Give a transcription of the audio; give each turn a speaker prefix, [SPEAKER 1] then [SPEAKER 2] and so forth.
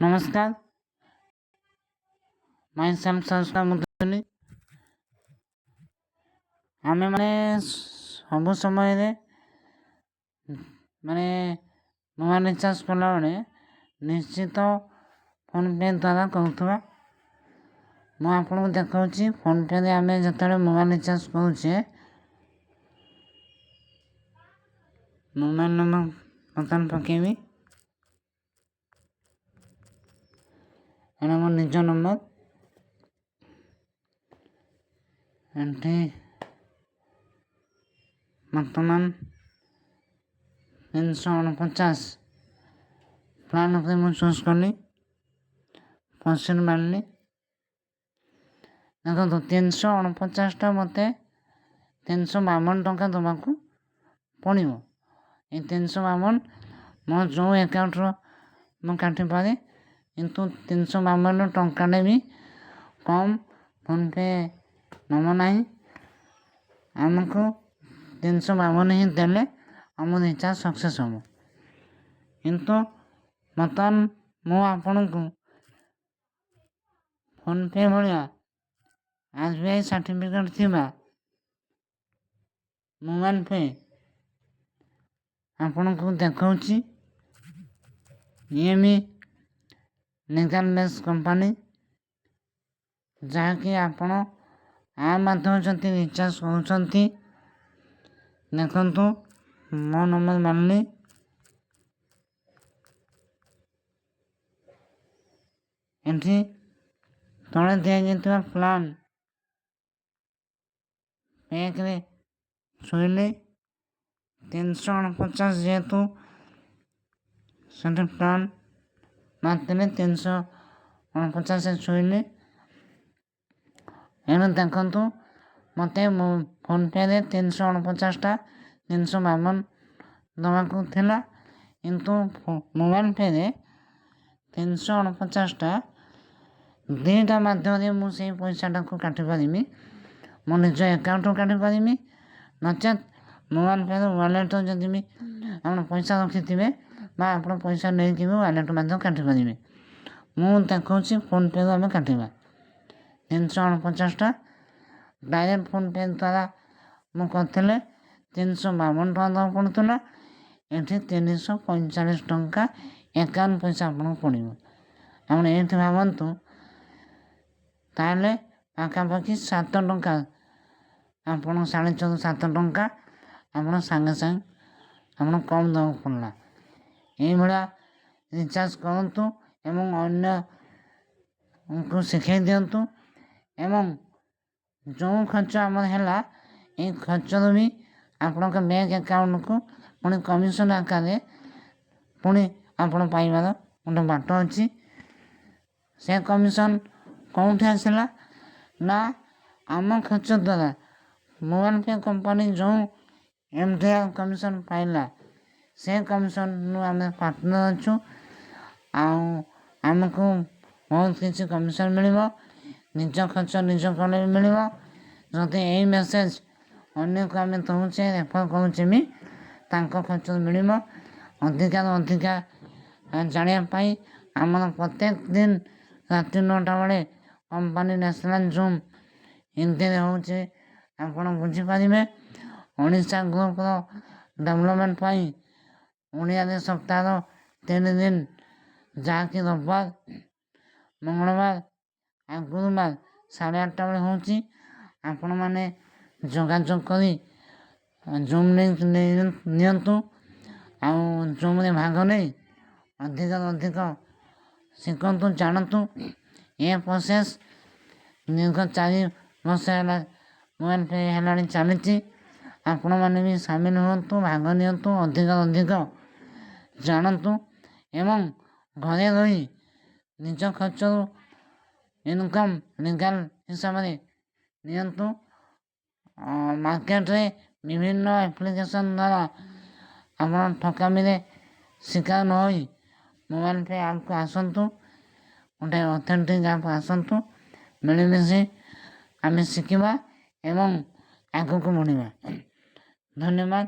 [SPEAKER 1] नमस्कार, myself संस्था मुदुनी। आमे माने सब समय माने मोबाइल रिचार्ज कला बेले निश्चित फोन पे द्वारा करुवा। मु आपको देखा फोन पे रे आमे जतले मोबाइल रिचार्ज करूचे मोबाइल नंबर बतन पकेबी एना मोर निज नंबर एंटी वर्तमान 349 प्लान उपरे मु चूज करनी परसेंट मारनी देखो 349 टा मते 352 टंका दबाकू पड़ो। ये 352 मो जो अकाउंट रो मु काटी पारे किंतु 352 टंका ने भी कम फोन पे नंबर नहीं आमको 352 ही देले आम रिचार्ज सक्सेस हम किंतु बर्तमान मु आपन को फोन पे भाया SBI सर्टिफिकेट थिबा मोबाइल पे आपन को देखाउची ये लीगल बेस कंपनी जहाँकि आपण आ माध्यम जति रिचार्ज करूछंती देखंतु मो नंबर मानली एंठी तले दिया जेतवा प्लान एक रे सुइले 349 जेतु सेंटर प्लान मातने 349 से सुइले एनु देखंतु मते फोन पे रे 349 टा 352 दवा को थिला किंतु मोबाइल पे रे 349 टा दीटा माध्यम रे मु से पैसा टा को काटी पारिमी मो निज अकाउंट काटी पारिमी नचेत मोबाइल पे वॉलेट जदि भी आपण पैसा रखिथिबे बा आपण पैसा नै कि वॉलेट माध्यम काटी पारिबे मु देखौची फोन पे हमें काटिबा 349 टा डायरेक्ट फोन पे द्वारा मु करथिले 352 टंका पड़ुतला एठी 345 टंका 51 पैसा आपण पड़िबो आपण एठी भाबंतु ताले पाखापाखि 7 टंका आपण 14.5 टंका आपण संगे संग आपण कम दवा पड़ला ए भला रिचार्ज करंतु एवं अन्य उनको सिखाई दियंतु एवं जो खर्च आम है ये खर्च भी आपण बैंक अकाउंट को पुणी कमिशन आकार पुणी आपण पाइबार गोटे बाट अच्छी से कमिशन कौटी आसला ना आम खर्च द्वारा मोबाइल पे कंपनी जो एमटीआर कमिशन पाइला से कमिशन नु आम पार्टनर अच्छु आमको बहुत किसी कमिशन मिल निज खर्च निज कले मिल जदि यही मेसेज अन्य को आम दौचे रेफर करुचे भी तांको खर्च मिल अधिका अधिका जानापी आम प्रत्येक दिन राति 9टा बेले कंपनी नेशनल जूम हिंदी होचे आपण बुझीपारे ओडिशा ग्रुप डेवलपमेंट ओडिया सप्ताह 3 दिन जहाँकि रविवार मंगलवार आ गुरुवार 8:30 बेले होची आपण माने जोगाजोग करी जूम लिंक नियंतु आ जूम रे भाग नहीं अधिक अधिक शिखंतु जानतु ये प्रोसेस दीर्घ 4 वर्ष है मोबाइल पे है चली आपण मैंने भी सामिल हुंतु भाग नियंतु अधिक अधिक जानतु एवं घरे रही निज खर्च इनकम लीगल हिसाब से नियंतु मार्केट रे विभिन्न एप्लिकेशन द्वारा आपण ठकामी रे शिकार न होई मोबाइल पे आपको आसंतु गोटे ऑथेंटिक आप आसंतु मिलमिशि आम शिखा एवं आगू को बढ़िबा। धन्यवाद।